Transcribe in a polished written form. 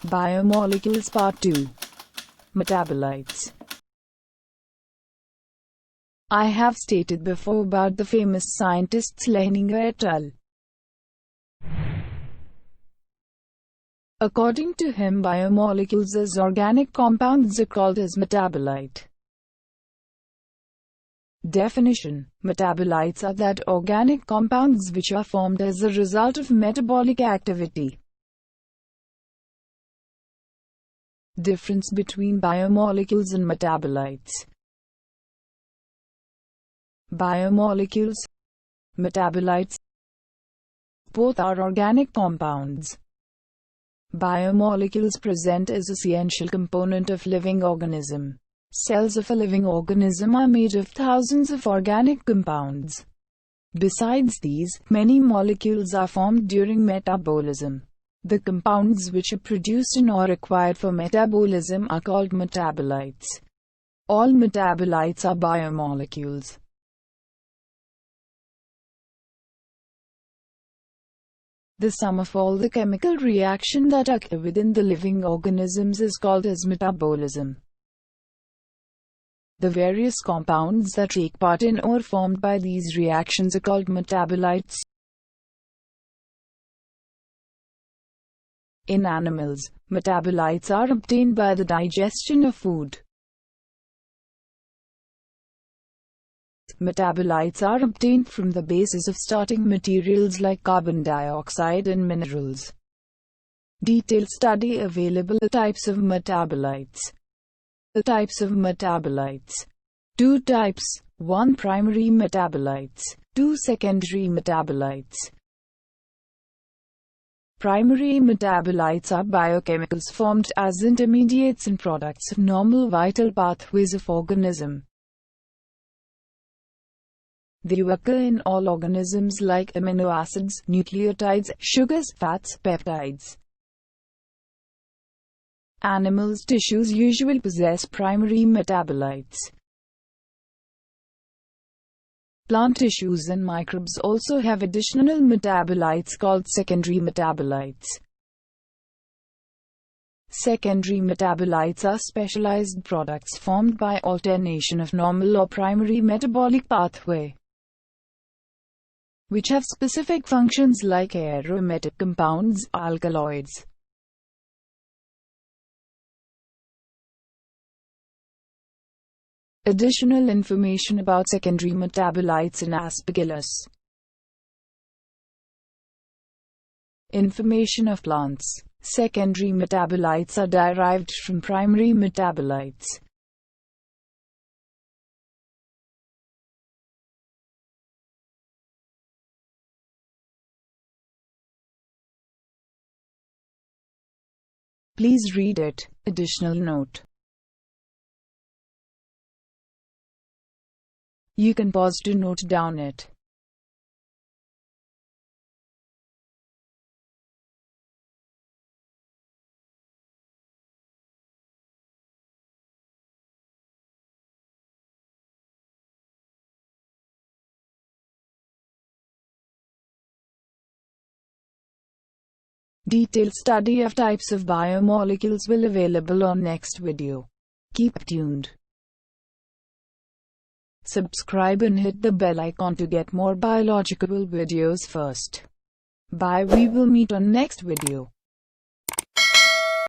Biomolecules Part 2. Metabolites. I have stated before about the famous scientists Leininger et al. According to him, biomolecules as organic compounds are called as metabolite. Definition: metabolites are that organic compounds which are formed as a result of metabolic activity. Difference between biomolecules and metabolites. Biomolecules, metabolites, both are organic compounds. Biomolecules present as essential component of living organism. Cells of a living organism are made of thousands of organic compounds. Besides these, many molecules are formed during metabolism. The compounds which are produced in or required for metabolism are called metabolites. All metabolites are biomolecules. The sum of all the chemical reactions that occur within the living organisms is called as metabolism. The various compounds that take part in or formed by these reactions are called metabolites. In animals, metabolites are obtained by the digestion of food. Metabolites are obtained from the basis of starting materials like carbon dioxide and minerals. Detailed study available. Types of metabolites. The types of metabolites. 2 types. 1. Primary metabolites. 2. Secondary metabolites. Primary metabolites are biochemicals formed as intermediates and products of normal vital pathways of organism. They occur in all organisms like amino acids, nucleotides, sugars, fats, peptides. Animals' tissues usually possess primary metabolites. Plant tissues and microbes also have additional metabolites called secondary metabolites. Secondary metabolites are specialized products formed by alternation of normal or primary metabolic pathway, which have specific functions like aromatic compounds, alkaloids. Additional information about secondary metabolites in Aspergillus. Information of plants. Secondary metabolites are derived from primary metabolites. Please read it. Additional note. You can pause to note down it. Detailed study of types of biomolecules will available on next video. Keep tuned. Subscribe and hit the bell icon to get more biological videos first. Bye. We will meet on next video.